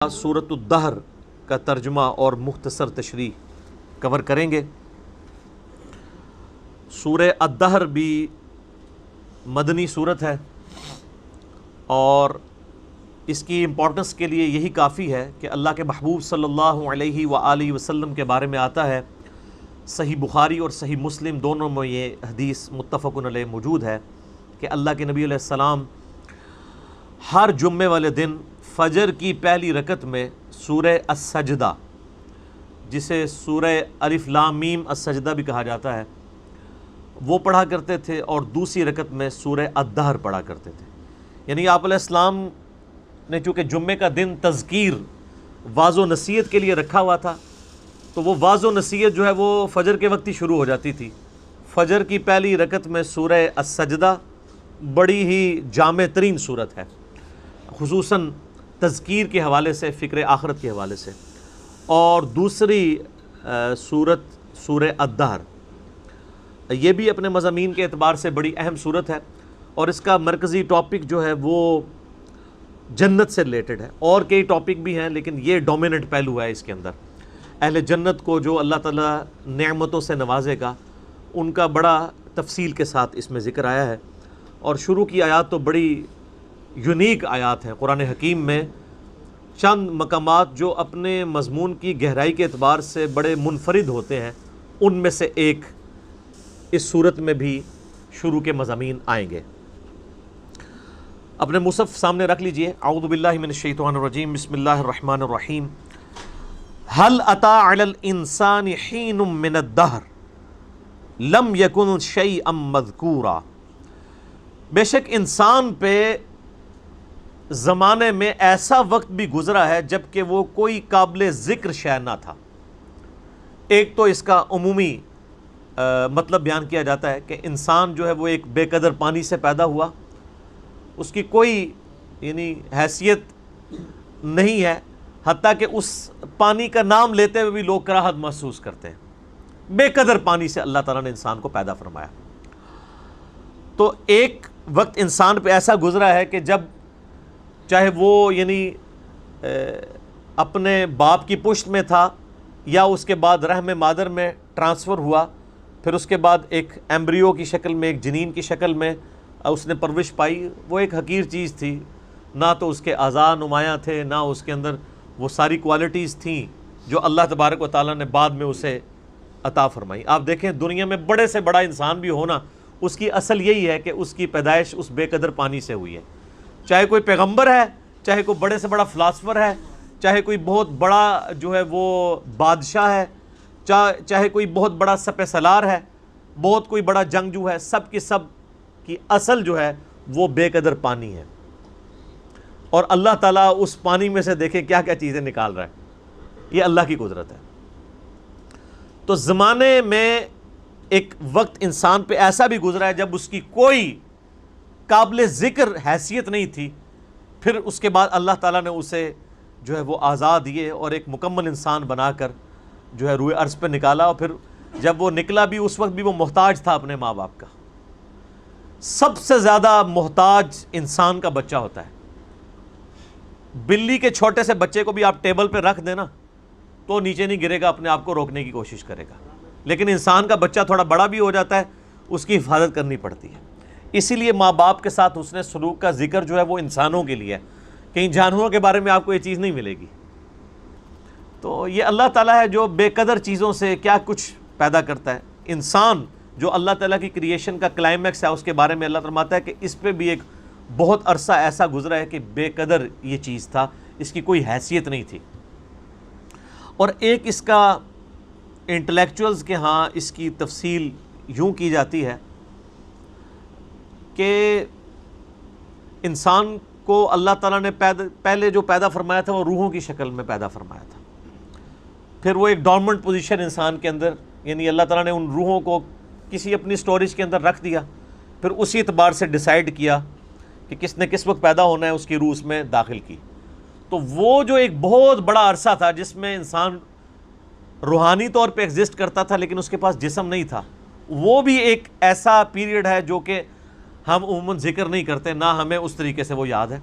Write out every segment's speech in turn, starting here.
سورۃ الدہر کا ترجمہ اور مختصر تشریح کور کریں گے۔ سورہ الدہر بھی مدنی سورت ہے اور اس کی امپورٹنس کے لیے یہی کافی ہے کہ اللہ کے محبوب صلی اللہ علیہ وآلہ وسلم کے بارے میں آتا ہے، صحیح بخاری اور صحیح مسلم دونوں میں یہ حدیث متفق علیہ موجود ہے کہ اللہ کے نبی علیہ السلام ہر جمعے والے دن فجر کی پہلی رکعت میں سورہ السجدہ، جسے سورہ الف لام میم السجدہ بھی کہا جاتا ہے، وہ پڑھا کرتے تھے اور دوسری رکعت میں سورہ الدہر پڑھا کرتے تھے۔ یعنی آپ علیہ السلام نے چونکہ جمعے کا دن تذکیر واعظ و نصیحت کے لیے رکھا ہوا تھا، تو وہ واعظ و نصیحت جو ہے وہ فجر کے وقت ہی شروع ہو جاتی تھی۔ فجر کی پہلی رکعت میں سورہ السجدہ بڑی ہی جامع ترین صورت ہے، خصوصاً تذکیر کے حوالے سے، فکر آخرت کے حوالے سے۔ اور دوسری صورت سورہ الدہر، یہ بھی اپنے مضامین کے اعتبار سے بڑی اہم صورت ہے اور اس کا مرکزی ٹاپک جو ہے وہ جنت سے ریلیٹڈ ہے۔ اور کئی ٹاپک بھی ہیں لیکن یہ ڈومیننٹ پہلو ہے اس کے اندر۔ اہل جنت کو جو اللہ تعالیٰ نعمتوں سے نوازے گا، ان کا بڑا تفصیل کے ساتھ اس میں ذکر آیا ہے۔ اور شروع کی آیات تو بڑی یونیک آیات ہیں قرآن حکیم میں، چند مقامات جو اپنے مضمون کی گہرائی کے اعتبار سے بڑے منفرد ہوتے ہیں، ان میں سے ایک اس صورت میں بھی شروع کے مضامین آئیں گے۔ اپنے مصحف سامنے رکھ لیجئے۔ اعوذ باللہ من الشیطان الرجیم، بسم اللہ الرحمن الرحیم۔ هل اتى على الانسان حین من الدہر لم یکن شیئا مذکورا، بے شک انسان پہ زمانے میں ایسا وقت بھی گزرا ہے جب کہ وہ کوئی قابل ذکر شے نہ تھا۔ ایک تو اس کا عمومی مطلب بیان کیا جاتا ہے کہ انسان جو ہے وہ ایک بے قدر پانی سے پیدا ہوا، اس کی کوئی حیثیت نہیں ہے، حتیٰ کہ اس پانی کا نام لیتے ہوئے بھی لوگ کراہت محسوس کرتے ہیں۔ بے قدر پانی سے اللہ تعالیٰ نے انسان کو پیدا فرمایا۔ تو ایک وقت انسان پہ ایسا گزرا ہے کہ جب چاہے وہ اپنے باپ کی پشت میں تھا یا اس کے بعد رحم مادر میں ٹرانسفر ہوا، پھر اس کے بعد ایک ایمبریو کی شکل میں، ایک جنین کی شکل میں اس نے پرورش پائی، وہ ایک حقیر چیز تھی، نہ تو اس کے اعضاء نمایاں تھے، نہ اس کے اندر وہ ساری کوالٹیز تھیں جو اللہ تبارک و تعالیٰ نے بعد میں اسے عطا فرمائی۔ آپ دیکھیں دنیا میں بڑے سے بڑا انسان بھی ہونا، اس کی اصل یہی ہے کہ اس کی پیدائش اس بے قدر پانی سے ہوئی ہے۔ چاہے کوئی پیغمبر ہے، چاہے کوئی بڑے سے بڑا فلاسفر ہے، چاہے کوئی بہت بڑا جو ہے وہ بادشاہ ہے، چاہے کوئی بہت بڑا سپہ سالار ہے، بہت کوئی بڑا جنگجو ہے، سب کی اصل جو ہے وہ بے قدر پانی ہے۔ اور اللہ تعالیٰ اس پانی میں سے دیکھیں کیا کیا چیزیں نکال رہا ہے، یہ اللہ کی قدرت ہے۔ تو زمانے میں ایک وقت انسان پہ ایسا بھی گزرا ہے جب اس کی کوئی قابل ذکر حیثیت نہیں تھی، پھر اس کے بعد اللہ تعالیٰ نے اسے جو ہے وہ آزاد دیے اور ایک مکمل انسان بنا کر جو ہے روئے ارض پہ نکالا۔ اور پھر جب وہ نکلا بھی اس وقت بھی وہ محتاج تھا اپنے ماں باپ کا۔ سب سے زیادہ محتاج انسان کا بچہ ہوتا ہے۔ بلی کے چھوٹے سے بچے کو بھی آپ ٹیبل پہ رکھ دینا تو نیچے نہیں گرے گا، اپنے آپ کو روکنے کی کوشش کرے گا، لیکن انسان کا بچہ تھوڑا بڑا بھی ہو جاتا ہے، اس کی حفاظت کرنی پڑتی ہے۔ اسی لیے ماں باپ کے ساتھ حسن سلوک کا ذکر جو ہے وہ انسانوں کے لیے ہے، کہیں جانوروں کے بارے میں آپ کو یہ چیز نہیں ملے گی۔ تو یہ اللہ تعالیٰ ہے جو بے قدر چیزوں سے کیا کچھ پیدا کرتا ہے۔ انسان جو اللہ تعالیٰ کی کریشن کا کلائمیکس ہے، اس کے بارے میں اللہ فرماتا ہے کہ اس پہ بھی ایک بہت عرصہ ایسا گزرا ہے کہ بے قدر یہ چیز تھا، اس کی کوئی حیثیت نہیں تھی۔ اور ایک اس کا انٹلیکچوئلز کے ہاں اس کی تفصیل یوں کی جاتی ہے کہ انسان کو اللہ تعالیٰ نے پہلے جو پیدا فرمایا تھا وہ روحوں کی شکل میں پیدا فرمایا تھا۔ پھر وہ ایک ڈورمنٹ پوزیشن انسان کے اندر، یعنی اللہ تعالیٰ نے ان روحوں کو کسی اپنی سٹوریج کے اندر رکھ دیا، پھر اسی اعتبار سے ڈیسائیڈ کیا کہ کس نے کس وقت پیدا ہونا ہے، اس کی روح اس میں داخل کی۔ تو وہ جو ایک بہت بڑا عرصہ تھا جس میں انسان روحانی طور پہ ایگزسٹ کرتا تھا لیکن اس کے پاس جسم نہیں تھا، وہ بھی ایک ایسا پیریڈ ہے جو کہ ہم عموماً ذکر نہیں کرتے، نہ ہمیں اس طریقے سے وہ یاد ہے۔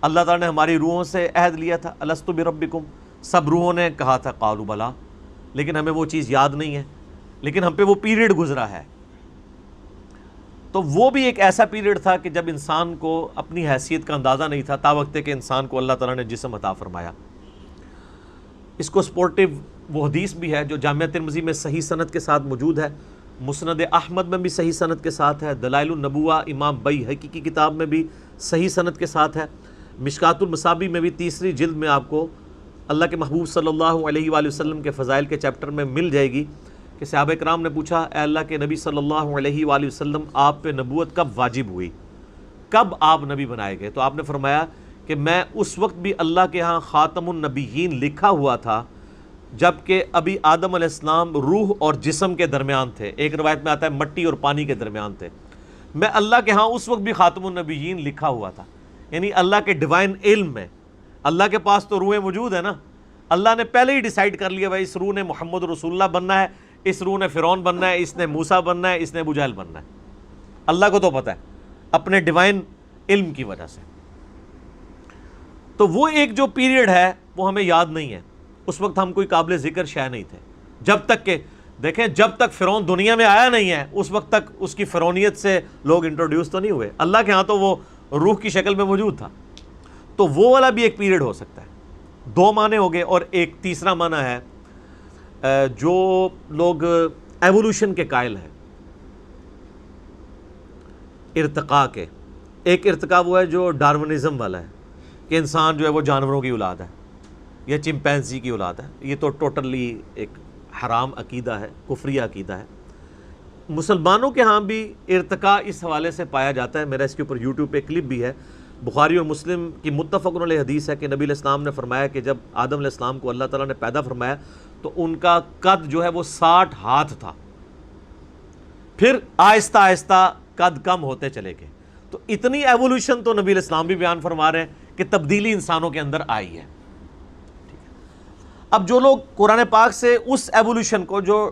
اللہ تعالیٰ نے ہماری روحوں سے عہد لیا تھا، الست بربکم، سب روحوں نے کہا تھا قالوا بلا، لیکن ہمیں وہ چیز یاد نہیں ہے، لیکن ہم پہ وہ پیریڈ گزرا ہے۔ تو وہ بھی ایک ایسا پیریڈ تھا کہ جب انسان کو اپنی حیثیت کا اندازہ نہیں تھا، تا وقت کہ انسان کو اللہ تعالیٰ نے جسم عطا فرمایا۔ اس کو سپورٹیو وہ حدیث بھی ہے جو جامعہ ترمذی میں صحیح سند کے ساتھ موجود ہے، مسند احمد میں بھی صحیح سند کے ساتھ ہے، دلائل النبوہ امام بیہقی کی کتاب میں بھی صحیح سند کے ساتھ ہے، مشکات المصابیح میں بھی تیسری جلد میں آپ کو اللہ کے محبوب صلی اللہ علیہ وآلہ وسلم کے فضائل کے چیپٹر میں مل جائے گی کہ صحابہ کرام نے پوچھا، اے اللہ کے نبی صلی اللہ علیہ وآلہ وسلم، آپ پہ نبوت کب واجب ہوئی، کب آپ نبی بنائے گئے؟ تو آپ نے فرمایا کہ میں اس وقت بھی اللہ کے ہاں خاتم النبیین لکھا ہوا تھا جب کہ ابھی آدم علیہ السلام روح اور جسم کے درمیان تھے، ایک روایت میں آتا ہے مٹی اور پانی کے درمیان تھے، میں اللہ کے ہاں اس وقت بھی خاتم النبیین لکھا ہوا تھا۔ یعنی اللہ کے ڈیوائن علم میں، اللہ کے پاس تو روحیں موجود ہیں نا، اللہ نے پہلے ہی ڈیسائیڈ کر لیا بھائی اس روح نے محمد رسول اللہ بننا ہے، اس روح نے فرعون بننا ہے، اس نے موسیٰ بننا ہے، اس نے ابو جہل بننا ہے۔ اللہ کو تو پتہ ہے اپنے ڈیوائن علم کی وجہ سے۔ تو وہ ایک جو پیریڈ ہے وہ ہمیں یاد نہیں ہے، اس وقت ہم کوئی قابل ذکر شے نہیں تھے، جب تک کہ دیکھیں جب تک فرعون دنیا میں آیا نہیں ہے اس وقت تک اس کی فرعونیت سے لوگ انٹروڈیوس تو نہیں ہوئے، اللہ کے ہاں تو وہ روح کی شکل میں موجود تھا۔ تو وہ والا بھی ایک پیریڈ ہو سکتا ہے۔ دو معنی ہو گئے، اور ایک تیسرا معنی ہے جو لوگ ایوولوشن کے قائل ہیں، ارتقاء کے۔ ایک ارتقاء وہ ہے جو ڈارونزم والا ہے کہ انسان جو ہے وہ جانوروں کی اولاد ہے یا چمپینزی کی اولاد ہے، یہ تو ٹوٹلی ایک حرام عقیدہ ہے، کفریہ عقیدہ ہے۔ مسلمانوں کے ہاں بھی ارتقاء اس حوالے سے پایا جاتا ہے، میرا اس کے اوپر یوٹیوب پہ کلپ بھی ہے، بخاری اور مسلم کی متفق علیہ حدیث ہے کہ نبی علیہ السلام نے فرمایا کہ جب آدم علیہ السلام کو اللہ تعالیٰ نے پیدا فرمایا تو ان کا قد جو ہے وہ 60 ہاتھ تھا، پھر آہستہ آہستہ قد کم ہوتے چلے گئے۔ تو اتنی ایوولوشن تو نبی علیہ السلام بھی بیان فرما رہے ہیں کہ تبدیلی انسانوں کے اندر آئی ہے۔ اب جو لوگ قرآن پاک سے اس ایوولوشن کو، جو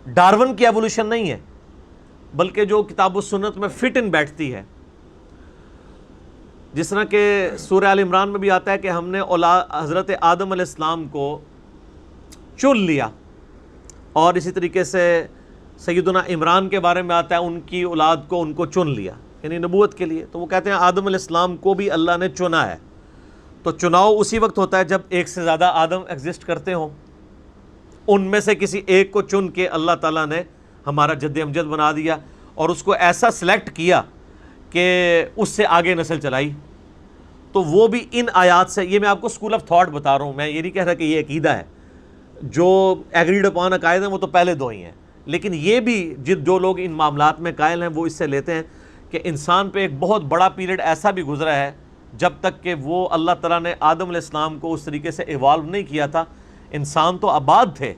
ڈارون کی ایوولوشن نہیں ہے بلکہ جو کتاب و سنت میں فٹ ان بیٹھتی ہے، جس طرح کہ سورہ آل عمران میں بھی آتا ہے کہ ہم نے حضرت آدم علیہ السلام کو چن لیا، اور اسی طریقے سے سیدنا عمران کے بارے میں آتا ہے ان کی اولاد کو ان کو چن لیا، یعنی نبوت کے لیے۔ تو وہ کہتے ہیں آدم علیہ السلام کو بھی اللہ نے چنا ہے۔ تو چناؤ اسی وقت ہوتا ہے جب ایک سے زیادہ آدم ایگزسٹ کرتے ہوں، ان میں سے کسی ایک کو چن کے اللہ تعالیٰ نے ہمارا جد امجد بنا دیا اور اس کو ایسا سلیکٹ کیا کہ اس سے آگے نسل چلائی۔ تو وہ بھی ان آیات سے، یہ میں آپ کو اسکول آف تھاٹ بتا رہا ہوں، میں یہ نہیں کہہ رہا کہ یہ عقیدہ ہے، جو ایگریڈ اپان عقائد ہیں وہ تو پہلے دو ہی ہیں، لیکن یہ بھی جو لوگ ان معاملات میں قائل ہیں وہ اس سے لیتے ہیں کہ انسان پہ ایک بہت بڑا پیریڈ ایسا بھی گزرا ہے جب تک کہ وہ اللہ تعالیٰ نے آدم علیہ السلام کو اس طریقے سے ایوالو نہیں کیا تھا۔ انسان تو آباد تھے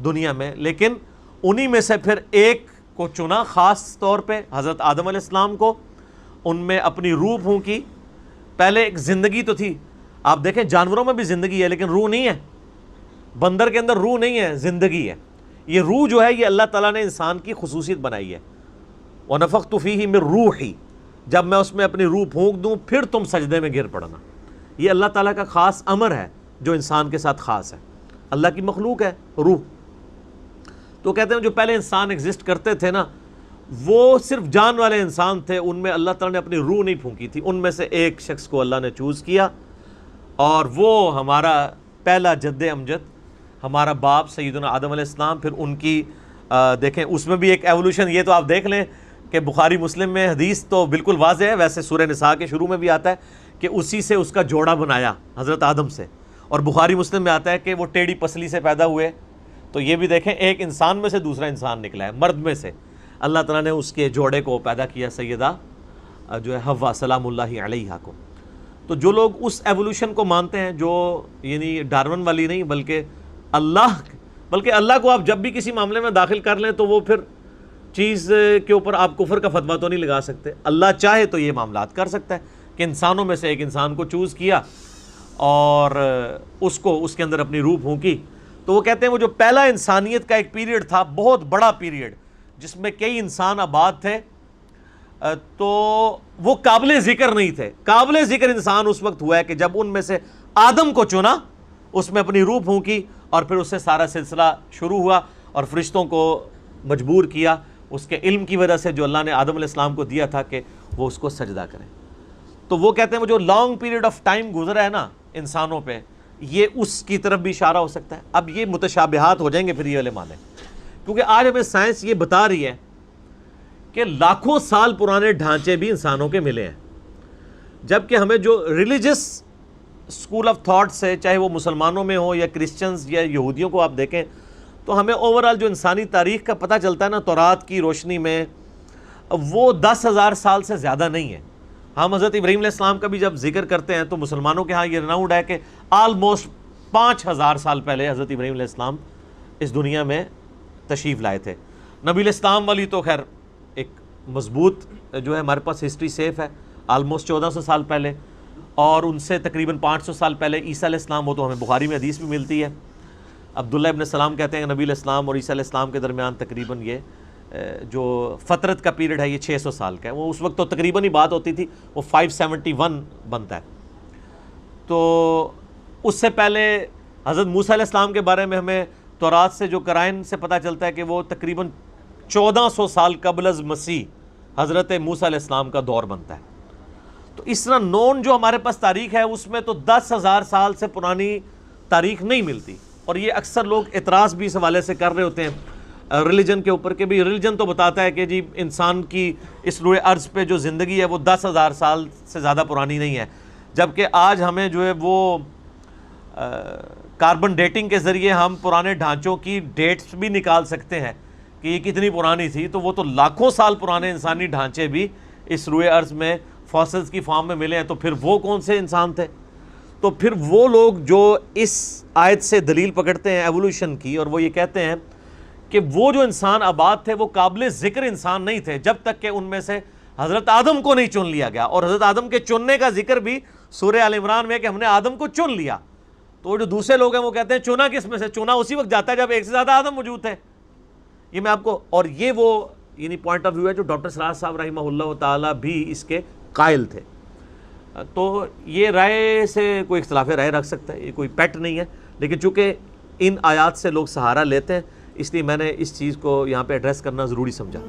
دنیا میں، لیکن انہی میں سے پھر ایک کو چنا خاص طور پہ، حضرت آدم علیہ السلام کو، ان میں اپنی روح پھونکی۔ پہلے ایک زندگی تو تھی، آپ دیکھیں جانوروں میں بھی زندگی ہے لیکن روح نہیں ہے، بندر کے اندر روح نہیں ہے، زندگی ہے۔ یہ روح جو ہے یہ اللہ تعالیٰ نے انسان کی خصوصیت بنائی ہے، وَنَفَخْتُ فِيهِ مِن رُوحِي، جب میں اس میں اپنی روح پھونک دوں پھر تم سجدے میں گر پڑنا۔ یہ اللہ تعالیٰ کا خاص امر ہے جو انسان کے ساتھ خاص ہے، اللہ کی مخلوق ہے روح۔ تو کہتے ہیں جو پہلے انسان ایگزسٹ کرتے تھے نا، وہ صرف جان والے انسان تھے، ان میں اللہ تعالیٰ نے اپنی روح نہیں پھونکی تھی، ان میں سے ایک شخص کو اللہ نے چوز کیا، اور وہ ہمارا پہلا جد امجد، ہمارا باپ سیدنا آدم علیہ السلام۔ پھر ان کی دیکھیں اس میں بھی ایک ایوولوشن، یہ تو آپ دیکھ لیں کہ بخاری مسلم میں حدیث تو بالکل واضح ہے، ویسے سورہ نساء کے شروع میں بھی آتا ہے کہ اسی سے اس کا جوڑا بنایا حضرت آدم سے، اور بخاری مسلم میں آتا ہے کہ وہ ٹیڑھی پسلی سے پیدا ہوئے۔ تو یہ بھی دیکھیں ایک انسان میں سے دوسرا انسان نکلا ہے، مرد میں سے اللہ تعالیٰ نے اس کے جوڑے کو پیدا کیا، سیدہ جو ہے حوا سلام اللہ علیہا کو۔ تو جو لوگ اس ایوولوشن کو مانتے ہیں، جو یعنی ڈارون والی نہیں بلکہ اللہ کو آپ جب بھی کسی معاملے میں داخل کر لیں تو وہ پھر چیز کے اوپر آپ کفر کا فتویٰ تو نہیں لگا سکتے۔ اللہ چاہے تو یہ معاملات کر سکتا ہے کہ انسانوں میں سے ایک انسان کو چوز کیا اور اس کو اس کے اندر اپنی روح پھونکی۔ تو وہ کہتے ہیں وہ جو پہلا انسانیت کا ایک پیریڈ تھا، بہت بڑا پیریڈ، جس میں کئی انسان آباد تھے، تو وہ قابل ذکر نہیں تھے. قابل ذکر انسان اس وقت ہوا ہے کہ جب ان میں سے آدم کو چنا, اس میں اپنی روح پھونکی, اور پھر اس سے سارا سلسلہ شروع ہوا, اور فرشتوں کو مجبور کیا اس کے علم کی وجہ سے جو اللہ نے آدم علیہ السلام کو دیا تھا کہ وہ اس کو سجدہ کریں. تو وہ کہتے ہیں وہ جو لانگ پیریڈ آف ٹائم گزرا ہے نا انسانوں پہ, یہ اس کی طرف بھی اشارہ ہو سکتا ہے. اب یہ متشابہات ہو جائیں گے پھر یہ والے معنی, کیونکہ آج ہمیں سائنس یہ بتا رہی ہے کہ لاکھوں سال پرانے ڈھانچے بھی انسانوں کے ملے ہیں, جبکہ ہمیں جو ریلیجس اسکول آف تھاٹ سے, چاہے وہ مسلمانوں میں ہو یا کرسچنز یا یہودیوں کو آپ دیکھیں, تو ہمیں اوورآل جو انسانی تاریخ کا پتہ چلتا ہے نا تورات کی روشنی میں, وہ 10,000 سال سے زیادہ نہیں ہے. ہم حضرت ابراہیم علیہ السلام کا بھی جب ذکر کرتے ہیں تو مسلمانوں کے ہاں یہ رناؤڈ ہے کہ آلموسٹ 5,000 سال پہلے حضرت ابراہیم علیہ السلام اس دنیا میں تشریف لائے تھے. نبی علیہ السلام والی تو خیر ایک مضبوط جو ہے ہمارے پاس ہسٹری سیف ہے, آلموسٹ 1400 سال پہلے, اور ان سے تقریباً 500 سال پہلے عیسیٰ علیہ السلام, وہ تو ہمیں بخاری میں حدیث بھی ملتی ہے. عبداللہ ابن السلام کہتے ہیں کہ نبی علیہ السلام اور عیسیٰ علیہ السلام کے درمیان تقریباً یہ جو فترت کا پیریڈ ہے یہ 600 سال کا ہے. وہ اس وقت تو تقریباً ہی بات ہوتی تھی, وہ 571 بنتا ہے. تو اس سے پہلے حضرت موسیٰ علیہ السلام کے بارے میں ہمیں تورات سے جو قرائن سے پتہ چلتا ہے کہ وہ تقریباً 1400 سال قبل از مسیح حضرت موسیٰ علیہ السلام کا دور بنتا ہے. تو اس طرح نون جو ہمارے پاس تاریخ ہے اس میں تو 10,000 سال سے پرانی تاریخ نہیں ملتی. اور یہ اکثر لوگ اعتراض بھی اس حوالے سے کر رہے ہوتے ہیں ریلیجن کے اوپر کہ بھی ریلیجن تو بتاتا ہے کہ جی انسان کی اس روئے ارض پہ جو زندگی ہے وہ 10,000 سال سے زیادہ پرانی نہیں ہے, جبکہ آج ہمیں جو ہے وہ کاربن ڈیٹنگ کے ذریعے ہم پرانے ڈھانچوں کی ڈیٹس بھی نکال سکتے ہیں کہ یہ کتنی پرانی تھی. تو وہ تو لاکھوں سال پرانے انسانی ڈھانچے بھی اس روئے ارض میں فاسلز کی فارم میں ملے ہیں. تو پھر وہ کون سے انسان تھے؟ تو پھر وہ لوگ جو اس آیت سے دلیل پکڑتے ہیں ایوولوشن کی, اور وہ یہ کہتے ہیں کہ وہ جو انسان آباد تھے وہ قابل ذکر انسان نہیں تھے جب تک کہ ان میں سے حضرت آدم کو نہیں چن لیا گیا. اور حضرت آدم کے چننے کا ذکر بھی سورہ آل عمران میں کہ ہم نے آدم کو چن لیا. تو جو دوسرے لوگ ہیں وہ کہتے ہیں چنا کس میں سے؟ چنا اسی وقت جاتا ہے جب ایک سے زیادہ آدم موجود تھے. یہ میں آپ کو, اور یہ وہ یعنی پوائنٹ آف ویو ہے جو ڈاکٹر سراج صاحب رحمہ اللہ تعالیٰ بھی اس کے قائل تھے. تو یہ رائے سے کوئی اختلاف رائے رکھ سکتا ہے, یہ کوئی پیٹ نہیں ہے, لیکن چونکہ ان آیات سے لوگ سہارا لیتے ہیں اس لیے میں نے اس چیز کو یہاں پہ ایڈریس کرنا ضروری سمجھا.